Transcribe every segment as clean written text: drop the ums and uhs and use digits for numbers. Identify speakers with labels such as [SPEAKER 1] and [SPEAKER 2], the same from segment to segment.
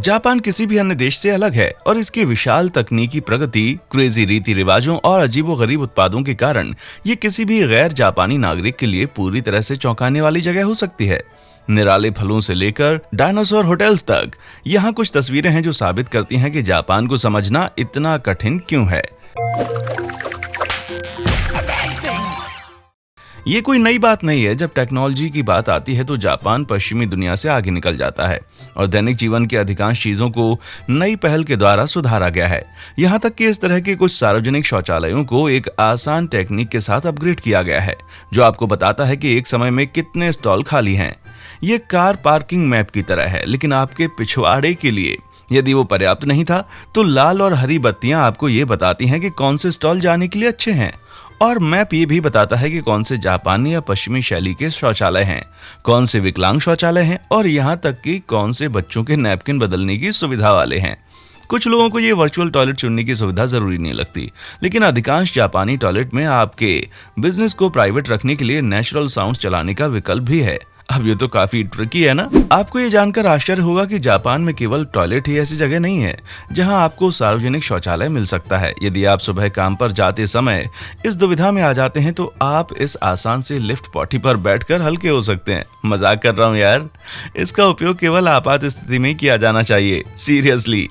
[SPEAKER 1] Japan किसी भी अन्य देश से अलग है और इसकी विशाल तकनीकी प्रगति, क्रेजी रीति रिवाजों और अजीबोगरीब उत्पादों के कारण ये किसी भी गैर जापानी नागरिक के लिए पूरी तरह से चौंकाने वाली जगह हो सकती है। निराले फलों से लेकर डायनासोर होटल्स तक, यहाँ कुछ तस्वीरें हैं जो साबित करती हैं कि जापान को समझना इतना कठिन क्यों है। ये कोई नई बात नहीं है। जब टेक्नोलॉजी की बात आती है तो जापान पश्चिमी दुनिया से आगे निकल जाता है और दैनिक जीवन के अधिकांश चीजों को नई पहल के द्वारा सुधारा गया है। यहाँ तक कि इस तरह के कुछ सार्वजनिक शौचालयों को एक आसान टेक्निक के साथ अपग्रेड किया गया है जो आपको बताता है कि एक समय में कितने स्टॉल खाली हैं। ये कार पार्किंग मैप की तरह है, लेकिन आपके पिछवाड़े के लिए। यदि वो पर्याप्त नहीं था तो लाल और हरी बत्तियां आपको ये बताती हैं कि कौन से स्टॉल जाने के लिए अच्छे हैं, और मैप ये भी बताता है कि कौन से जापानी या पश्चिमी शैली के शौचालय हैं, कौन से विकलांग शौचालय हैं और यहाँ तक कि कौन से बच्चों के नैपकिन बदलने की सुविधा वाले हैं। कुछ लोगों को ये वर्चुअल टॉयलेट चुनने की सुविधा जरूरी नहीं लगती, लेकिन अधिकांश जापानी टॉयलेट में आपके बिजनेस को प्राइवेट रखने के लिए नेचुरल साउंड चलाने का विकल्प भी है। अब ये तो काफी ट्रिकी है ना। आपको ये जानकर आश्चर्य होगा कि जापान में केवल टॉयलेट ही ऐसी जगह नहीं है जहां आपको सार्वजनिक शौचालय मिल सकता है। यदि आप सुबह काम पर जाते समय इस दुविधा में आ जाते हैं तो आप इस आसान से लिफ्ट पॉटी पर बैठकर हल्के हो सकते हैं। मजाक कर रहा हूँ यार। इसका उपयोग केवल आपात स्थिति में किया जाना चाहिए, सीरियसली।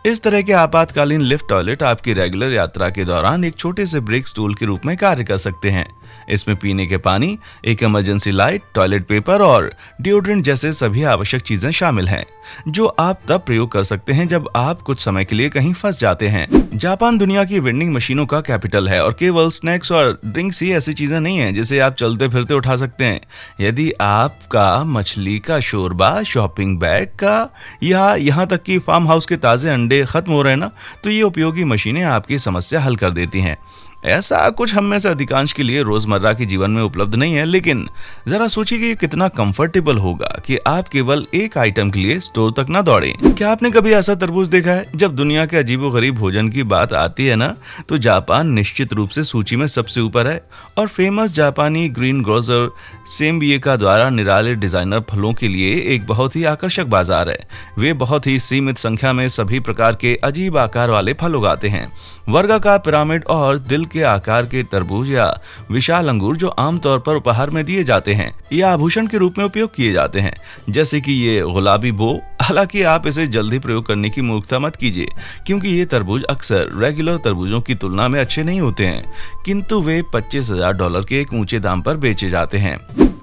[SPEAKER 1] इस तरह के आपातकालीन लिफ्ट टॉयलेट आपकी रेगुलर यात्रा के दौरान एक छोटे से ब्रेक स्टूल के रूप में कार्य कर सकते हैं। इसमें पीने के पानी, एक इमरजेंसी लाइट, टॉयलेट पेपर और डिओड्रेंट जैसे सभी आवश्यक चीजें शामिल हैं, जो आप तब प्रयोग कर सकते हैं जब आप कुछ समय के लिए कहीं फंस जाते हैं। जापान दुनिया की वेंडिंग मशीनों का कैपिटल है और केवल स्नैक्स और ड्रिंक्स ही ऐसी चीजें नहीं हैं जिसे आप चलते फिरते उठा सकते हैं। यदि आपका मछली का शोरबा, शॉपिंग बैग का या यहाँ तक कि फार्म हाउस के ताजे अंडे खत्म हो रहे हैं ना, तो ये उपयोगी मशीनें आपकी समस्या हल कर देती हैं। ऐसा कुछ हम में से अधिकांश के लिए रोजमर्रा के जीवन में उपलब्ध नहीं है, लेकिन जरा सोचिए कि ये कितना कंफर्टेबल होगा कि आप केवल एक आइटम के लिए स्टोर तक ना दौड़ें। क्या आपने कभी ऐसा तरबूज देखा है? जब दुनिया के अजीबोगरीब भोजन की बात आती है ना, तो जापान निश्चित रूप से सूची में सबसे ऊपर है। और फेमस जापानी ग्रीन ग्रोसर सेम्बिएका द्वारा निराले डिजाइनर फलों के लिए एक बहुत ही आकर्षक बाजार है। वे बहुत ही सीमित संख्या में सभी प्रकार के अजीब आकार वाले फल उगाते हैं। वर्गाकार, पिरामिड और दिल के आकार के तरबूज या विशाल अंगूर जो आमतौर पर उपहार में दिए जाते हैं या आभूषण के रूप में उपयोग किए जाते हैं, जैसे कि ये गुलाबी बो। हालांकि आप इसे जल्दी प्रयोग करने की मूर्खता मत कीजिए, क्योंकि ये तरबूज अक्सर रेगुलर तरबूजों की तुलना में अच्छे नहीं होते हैं, किंतु वे $25,000 के एक ऊंचे दाम पर बेचे जाते हैं।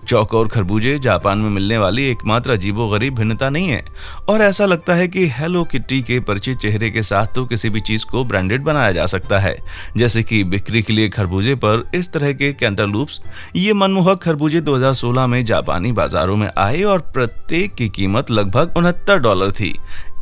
[SPEAKER 1] चौकोर खरबूजे जापान में मिलने वाली एकमात्र अजीबोगरीब भिन्नता नहीं है, और ऐसा लगता है कि हेलो किट्टी के परिचित चेहरे के साथ तो किसी भी चीज को ब्रांडेड बनाया जा सकता है, जैसे कि बिक्री के लिए खरबूजे पर इस तरह के कैंटालूप्स। ये मनमोहक खरबूजे 2016 में जापानी बाजारों में आए और प्रत्येक की कीमत लगभग $69 थी।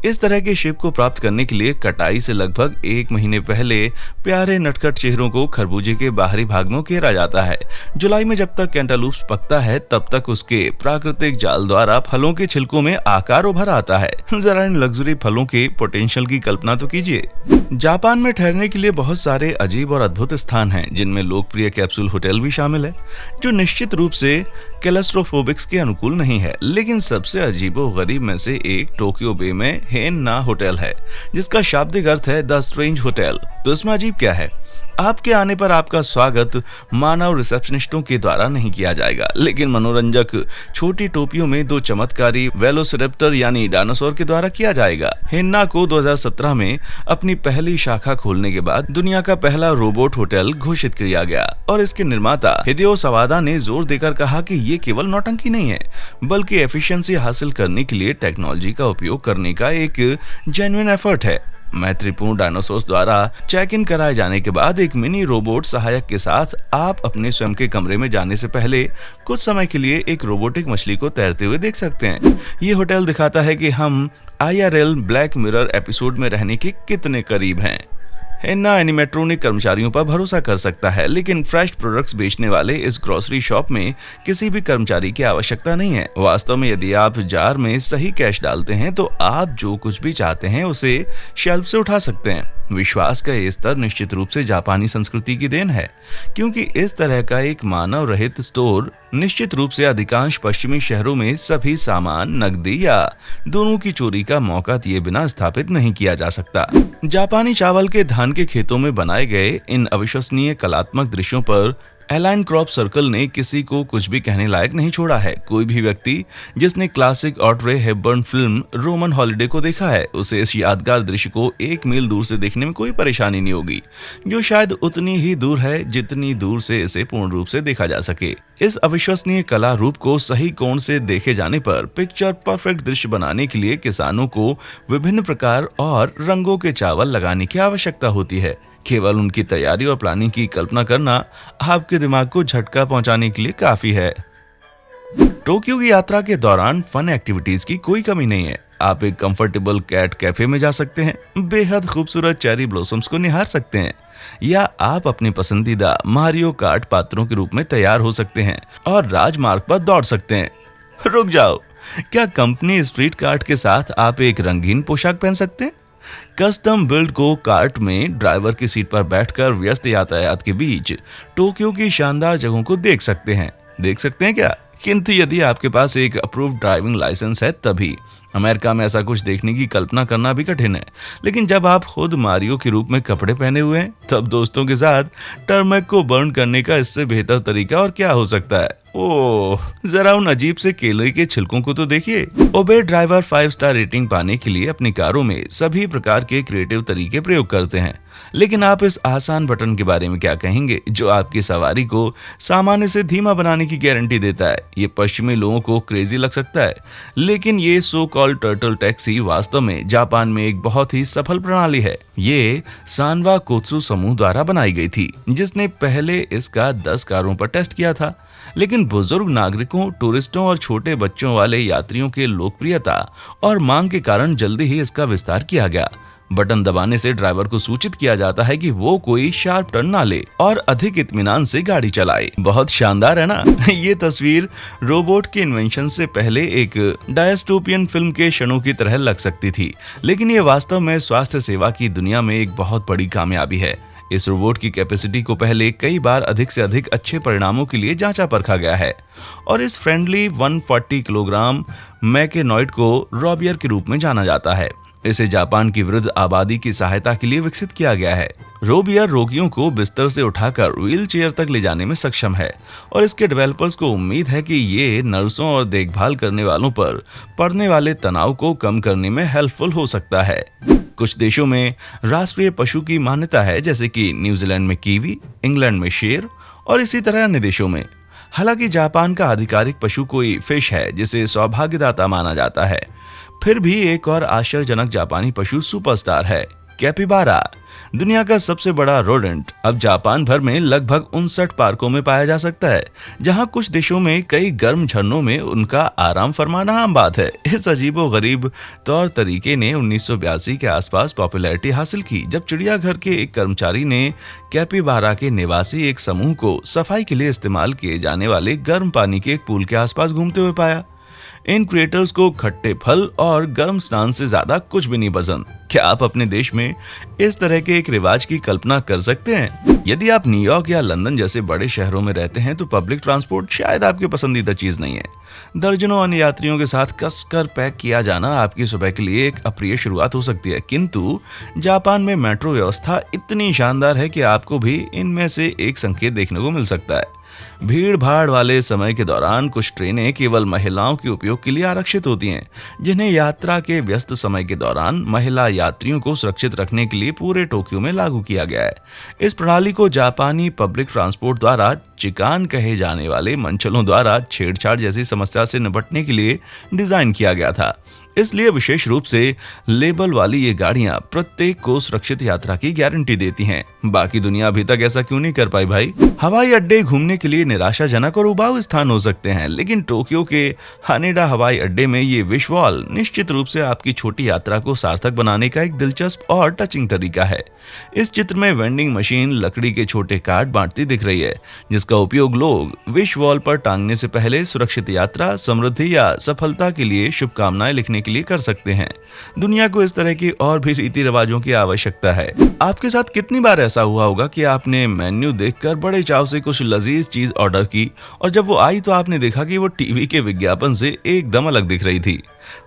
[SPEAKER 1] इस तरह के शेप को प्राप्त करने के लिए कटाई से लगभग 1 महीने पहले प्यारे नटखट चेहरों को खरबूजे के बाहरी भाग में घेरा जाता है। जुलाई में जब तक कैंटालूप्स पकता है तब तक उसके प्राकृतिक जाल द्वारा फलों के छिलकों में आकार उभर आता है। जरा इन लग्जरी फलों के पोटेंशियल की कल्पना तो कीजिए। जापान में ठहरने के लिए बहुत सारे अजीब और अद्भुत स्थान हैं, जिनमें लोकप्रिय कैप्सूल होटल भी शामिल है, जो निश्चित रूप से क्लैस्ट्रोफोबिक्स के अनुकूल नहीं है। लेकिन सबसे अजीबोगरीब में से एक टोक्यो बे में हेन-ना होटल है, जिसका शाब्दिक अर्थ है द स्ट्रेंज होटल। तो इसमें अजीब क्या है? आपके आने पर आपका स्वागत मानव रिसेप्शनिस्टों के द्वारा नहीं किया जाएगा, लेकिन मनोरंजक छोटी टोपियों में 2 चमत्कारी वेलोसिरेप्टर यानी डायनासोर के द्वारा किया जाएगा। हेन्ना को 2017 में अपनी पहली शाखा खोलने के बाद दुनिया का पहला रोबोट होटल घोषित किया गया, और इसके निर्माता हिदेयो सवादा ने जोर देकर कहा कि ये केवल नौटंकी नहीं है, बल्कि एफिशिएंसी हासिल करने के लिए टेक्नोलॉजी का उपयोग करने का एक जेन्युइन एफर्ट है। मैत्रीपूर्ण डायनासोर्स द्वारा चेक इन कराए जाने के बाद एक मिनी रोबोट सहायक के साथ आप अपने स्वयं के कमरे में जाने से पहले कुछ समय के लिए एक रोबोटिक मछली को तैरते हुए देख सकते हैं। ये होटल दिखाता है कि हम IRL ब्लैक मिरर एपिसोड में रहने के कितने करीब हैं। हेन्ना एनिमेट्रोनिक कर्मचारियों पर भरोसा कर सकता है, लेकिन फ्रेश प्रोडक्ट्स बेचने वाले इस ग्रोसरी शॉप में किसी भी कर्मचारी की आवश्यकता नहीं है। वास्तव में यदि आप जार में सही कैश डालते हैं तो आप जो कुछ भी चाहते हैं उसे शेल्फ से उठा सकते हैं। विश्वास का ये स्तर निश्चित रूप से जापानी संस्कृति की देन है, क्योंकि इस तरह का एक मानव रहित स्टोर निश्चित रूप से अधिकांश पश्चिमी शहरों में सभी सामान, नकदी या दोनों की चोरी का मौका दिए बिना स्थापित नहीं किया जा सकता। जापानी चावल के धान के खेतों में बनाए गए इन अविश्वसनीय कलात्मक दृश्यों पर एलाइन क्रॉप सर्कल ने किसी को कुछ भी कहने लायक नहीं छोड़ा है। कोई भी व्यक्ति जिसने classic Audrey Hepburn film Roman holiday को देखा है, उसे इस यादगार दृश्य को 1 मील दूर से देखने में कोई परेशानी नहीं होगी, जो शायद उतनी ही दूर है जितनी दूर से इसे पूर्ण रूप से देखा जा सके। इस अविश्वसनीय कला रूप को सही कोण से देखे जाने पर पिक्चर परफेक्ट दृश्य बनाने के लिए किसानों को विभिन्न प्रकार और रंगों के चावल लगाने की आवश्यकता होती है। केवल उनकी तैयारी और प्लानिंग की कल्पना करना आपके दिमाग को झटका पहुंचाने के लिए काफी है। टोक्यो की यात्रा के दौरान फन एक्टिविटीज की कोई कमी नहीं है। आप एक कंफर्टेबल कैट कैफे में जा सकते हैं, बेहद खूबसूरत चेरी ब्लॉसम्स को निहार सकते हैं, या आप अपने पसंदीदा मारियो कार्ट पात्रों के रूप में तैयार हो सकते हैं और राजमार्ग पर दौड़ सकते हैं। रुक जाओ, क्या कंपनी स्ट्रीट कार्ट के साथ आप एक रंगीन पोशाक पहन सकते हैं? कस्टम बिल्ड को कार्ट में ड्राइवर की सीट पर बैठकर व्यस्त यातायात के बीच टोक्यो की शानदार जगहों को देख सकते हैं क्या? किंतु यदि आपके पास एक अप्रूव्ड ड्राइविंग लाइसेंस है तभी। अमेरिका में ऐसा कुछ देखने की कल्पना करना भी कठिन है, लेकिन जब आप खुद मारियो के रूप में कपड़े पहने हुए हैं, तब दोस्तों के साथ टर्मेक को बर्न करने का इससे बेहतर तरीका और क्या हो सकता है। ओह, जरा उन अजीब से केले के छिलकों को तो देखिए। उबेर ड्राइवर 5 स्टार रेटिंग पाने के लिए अपनी कारों में सभी प्रकार के क्रिएटिव तरीके प्रयोग करते हैं, लेकिन आप इस आसान बटन के बारे में क्या कहेंगे जो आपकी सवारी को सामान्य से धीमा बनाने की गारंटी देता है? ये पश्चिमी लोगों को क्रेजी लग सकता है, लेकिन ये सो कॉल्ड टर्टल टैक्सी वास्तव में जापान में एक बहुत ही सफल प्रणाली है। ये सानवा कोत्सु समूह द्वारा बनाई गई थी, जिसने पहले इसका 10 कारों पर टेस्ट किया था, लेकिन बुजुर्ग नागरिकों, टूरिस्टों और छोटे बच्चों वाले यात्रियों के लोकप्रियता और मांग के कारण जल्दी ही इसका विस्तार किया गया। बटन दबाने से ड्राइवर को सूचित किया जाता है कि वो कोई शार्प टर्न ना ले और अधिक इत्मीनान से गाड़ी चलाए। बहुत शानदार है ना? ये तस्वीर रोबोट के इन्वेंशन से पहले एक डायस्टोपियन फिल्म के क्षणों की तरह लग सकती थी, लेकिन ये वास्तव में स्वास्थ्य सेवा की दुनिया में एक बहुत बड़ी कामयाबी है। इस रोबोट की कैपेसिटी को पहले कई बार अधिक से अधिक अच्छे परिणामों के लिए जांचा परखा गया है, और इस फ्रेंडली 140 किलोग्राम मैकेनॉइड को रॉबियर के रूप में जाना जाता है। इसे जापान की वृद्ध आबादी की सहायता के लिए विकसित किया गया है। रोबियर रोगियों को बिस्तर से उठाकर व्हील चेयर तक ले जाने में सक्षम है, और इसके डेवलपर्स को उम्मीद है कि ये नर्सों और देखभाल करने वालों पर पड़ने वाले तनाव को कम करने में हेल्पफुल हो सकता है। कुछ देशों में राष्ट्रीय पशु की मान्यता है, जैसे कि न्यूजीलैंड में कीवी, इंग्लैंड में शेर और इसी तरह अन्य देशों में। हालांकि जापान का आधिकारिक पशु कोई फिश है, जिसे सौभाग्यदाता माना जाता है। फिर भी एक और आश्चर्यजनक जापानी पशु सुपरस्टार है, कैपिबारा। दुनिया का सबसे बड़ा रोडेंट अब जापान भर में लगभग 59 पार्कों में पाया जा सकता है, जहां कुछ देशों में कई गर्म झरनों में उनका आराम फरमाना आम बात है। इस अजीबोगरीब तौर तरीके ने 1982 के आसपास पॉपुलैरिटी हासिल की, जब चिड़ियाघर के एक कर्मचारी ने कैपिबारा के निवासी एक समूह को सफाई के लिए इस्तेमाल किए जाने वाले गर्म पानी के एक पूल के आसपास घूमते हुए पाया। इन क्रिएटर्स को खट्टे फल और गर्म स्नान से ज्यादा कुछ भी नहीं पसंद। क्या आप अपने देश में इस तरह के एक रिवाज की कल्पना कर सकते हैं? यदि आप न्यूयॉर्क या लंदन जैसे बड़े शहरों में रहते हैं तो पब्लिक ट्रांसपोर्ट शायद आपकी पसंदीदा चीज नहीं है। दर्जनों अन्य यात्रियों के साथ कसकर पैक किया जाना आपकी सुबह के लिए एक अप्रिय शुरुआत हो सकती है, किंतु जापान में मेट्रो व्यवस्था इतनी शानदार है कि आपको भी इनमें से एक संकेत देखने को मिल सकता है। भीड़ भाड़ वाले समय के दौरान कुछ ट्रेनें केवल महिलाओं के उपयोग के लिए आरक्षित होती हैं, जिन्हें यात्रा के व्यस्त समय के दौरान महिला यात्रियों को सुरक्षित रखने के लिए पूरे टोक्यो में लागू किया गया है। इस प्रणाली को जापानी पब्लिक ट्रांसपोर्ट द्वारा चिकान कहे जाने वाले मंचलों द्वारा छेड़छाड़ जैसी समस्या से निपटने के लिए डिजाइन किया गया था। इसलिए विशेष रूप से लेबल वाली ये गाड़ियां प्रत्येक को सुरक्षित यात्रा की गारंटी देती हैं। बाकी दुनिया अभी तक ऐसा क्यों नहीं कर पाई भाई? हवाई अड्डे घूमने के लिए निराशाजनक और उबाऊ स्थान हो सकते हैं, लेकिन टोक्यो के हानेडा हवाई अड्डे में ये विजुअल निश्चित रूप से आपकी छोटी यात्रा को सार्थक बनाने का एक दिलचस्प और टचिंग तरीका है। इस चित्र में वेंडिंग मशीन लकड़ी के छोटे कार्ड बांटती दिख रही है, जिसका उपयोग लोग विश वॉल पर टांगने से पहले सुरक्षित यात्रा, समृद्धि या सफलता के लिए शुभकामनाएं लिखने करने के लिए कर सकते हैं। दुनिया को इस तरह की और भी रीति रिवाजों की आवश्यकता है। आपके साथ कितनी बार ऐसा हुआ होगा कि आपने मेन्यू देखकर बड़े चाव से कुछ लजीज चीज ऑर्डर की और जब वो आई तो आपने देखा कि वो टीवी के विज्ञापन से एकदम अलग दिख रही थी।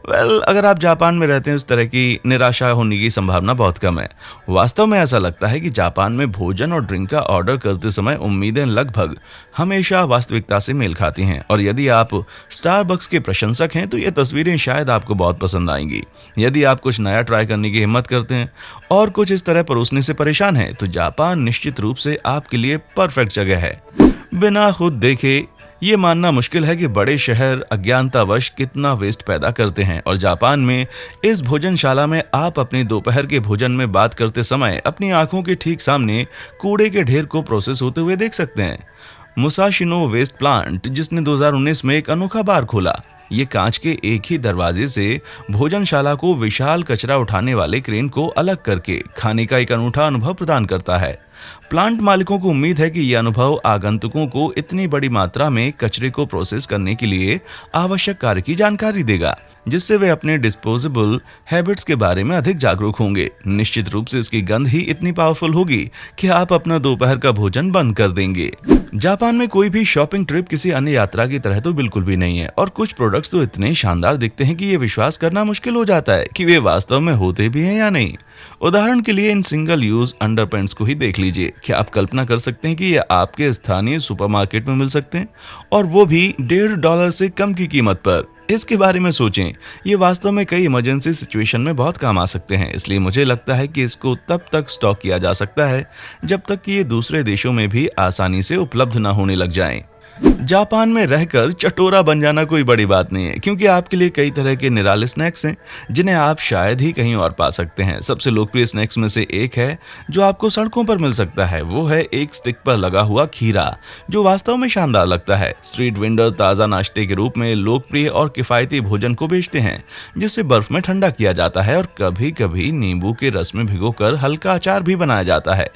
[SPEAKER 1] अगर आप जापान में रहते हैं उस तरह की निराशा होने की संभावना बहुत कम है। वास्तव में ऐसा लगता है कि जापान में भोजन और ड्रिंक का ऑर्डर करते समय उम्मीदें लगभग हमेशा वास्तविकता से मेल खाती हैं, और यदि आप स्टारबक्स के प्रशंसक हैं तो ये तस्वीरें शायद आपको बहुत पसंद आएंगी। यदि आप कुछ नया ट्राई करने की हिम्मत करते हैं और कुछ इस तरह परोसने से परेशान हैं तो जापान निश्चित रूप से आपके लिए परफेक्ट जगह है। बिना खुद देखे ये मानना मुश्किल है कि बड़े शहर अज्ञानतावश कितना वेस्ट पैदा करते हैं, और जापान में इस भोजनशाला में आप अपने दोपहर के भोजन में बात करते समय अपनी आंखों के ठीक सामने कूड़े के ढेर को प्रोसेस होते हुए देख सकते हैं। मुसाशिनो वेस्ट प्लांट, जिसने 2019 में एक अनोखा बार खोला, ये कांच के एक ही दरवाजे से भोजनशाला को विशाल कचरा उठाने वाले क्रेन को अलग करके खाने का एक अनूठा अनुभव प्रदान करता है। प्लांट मालिकों को उम्मीद है कि यह अनुभव आगंतुकों को इतनी बड़ी मात्रा में कचरे को प्रोसेस करने के लिए आवश्यक कार्य की जानकारी देगा, जिससे वे अपने डिस्पोजेबल हैबिट्स के बारे में अधिक जागरूक होंगे। निश्चित रूप से इसकी गंध ही इतनी पावरफुल होगी कि आप अपना दोपहर का भोजन बंद कर देंगे। जापान में कोई भी शॉपिंग ट्रिप किसी अन्य यात्रा की तरह तो बिल्कुल भी नहीं है, और कुछ प्रोडक्ट्स तो इतने शानदार दिखते हैं कि ये विश्वास करना मुश्किल हो जाता है कि वे वास्तव में होते भी हैं या नहीं। उदाहरण के लिए इन सिंगल यूज अंडरपैंट्स को ही देख लीजिए। क्या आप कल्पना कर सकते हैं कि ये आपके स्थानीय सुपरमार्केट में मिल सकते हैं, और वो भी $1.5 से कम की कीमत पर? इसके बारे में सोचें। ये वास्तव में कई इमरजेंसी सिचुएशन में बहुत काम आ सकते हैं, इसलिए मुझे लगता है कि इसको तब तक स्टॉक किया जा सकता है जब तक कि ये दूसरे देशों में भी आसानी से उपलब्ध न होने लग जाएं। जापान में रहकर चटोरा बन जाना कोई बड़ी बात नहीं है, क्योंकि आपके लिए कई तरह के निराले स्नैक्स हैं जिन्हें आप शायद ही कहीं और पा सकते हैं। सबसे लोकप्रिय स्नैक्स में से एक है जो आपको सड़कों पर मिल सकता है, वो है एक स्टिक पर लगा हुआ खीरा, जो वास्तव में शानदार लगता है। स्ट्रीट वेंडर ताज़ा नाश्ते के रूप में लोकप्रिय और किफ़ायती भोजन को बेचते हैं, जिसे बर्फ में ठंडा किया जाता है और कभी कभी नींबू के रस में भिगोकर हल्का अचार भी बनाया जाता है।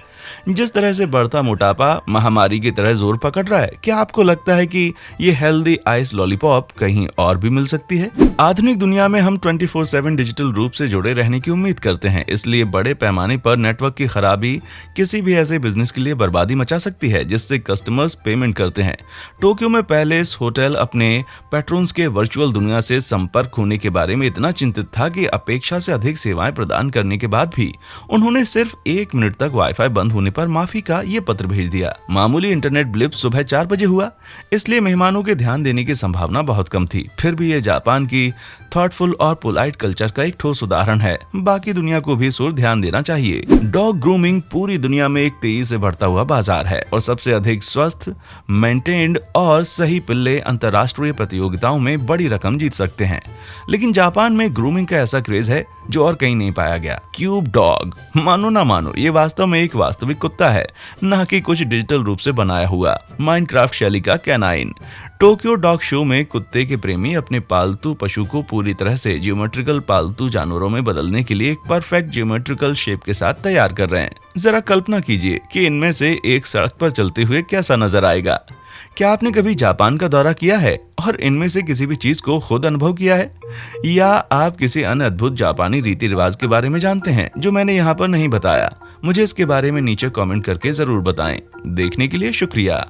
[SPEAKER 1] जिस तरह से बढ़ता मोटापा महामारी की तरह जोर पकड़ रहा है, क्या आपको लगता है कि ये हेल्दी आइस लॉलीपॉप कहीं और भी मिल सकती है? आधुनिक दुनिया में हम 24/7 डिजिटल रूप से जुड़े रहने की उम्मीद करते हैं, इसलिए बड़े पैमाने पर नेटवर्क की खराबी किसी भी ऐसे बिजनेस के लिए बर्बादी मचा सकती है जिससे कस्टमर्स पेमेंट करते हैं। टोक्यो में पैलेस होटल अपने पैट्रॉन्स के वर्चुअल दुनिया से संपर्क होने के बारे में इतना चिंतित था कि अपेक्षा से अधिक सेवाएं प्रदान करने के बाद भी उन्होंने सिर्फ 1 मिनट तक वाईफाई बंद होने पर माफी का ये पत्र भेज दिया। मामूली इंटरनेट ब्लिप सुबह 4 बजे हुआ, इसलिए मेहमानों के ध्यान देने की संभावना बहुत कम थी। फिर भी ये जापान की थॉटफुल और पोलाइट कल्चर का एक ठोस उदाहरण है। बाकी दुनिया को भी इस ओर ध्यान देना चाहिए। डॉग ग्रूमिंग पूरी दुनिया में एक तेजी से बढ़ता हुआ बाजार है, और सबसे अधिक स्वस्थ, मेंटेन्ड और सही पिल्ले अंतरराष्ट्रीय प्रतियोगिताओं में बड़ी रकम जीत सकते हैं। लेकिन जापान में ग्रूमिंग का ऐसा क्रेज है जो और कहीं नहीं पाया गया। क्यूब डॉग, मानो ना मानो, ये वास्तव में एक वास्तविक कुत्ता है, न कि कुछ डिजिटल रूप से बनाया हुआ माइनक्राफ्ट शैली का कैनाइन। टोक्यो डॉग शो में कुत्ते के प्रेमी अपने पालतू पशु को पूरी तरह से ज्योमेट्रिकल पालतू जानवरों में बदलने के लिए एक परफेक्ट ज्योमेट्रिकल शेप के साथ तैयार कर रहे हैं। जरा कल्पना कीजिए कि इनमें से एक सड़क पर चलते हुए कैसा नजर आएगा। क्या आपने कभी जापान का दौरा किया है और इनमें से किसी भी चीज को खुद अनुभव किया है, या आप किसी अन्य अद्भुत जापानी रीति रिवाज के बारे में जानते हैं जो मैंने यहाँ पर नहीं बताया? मुझे इसके बारे में नीचे कमेंट करके जरूर बताएं। देखने के लिए शुक्रिया।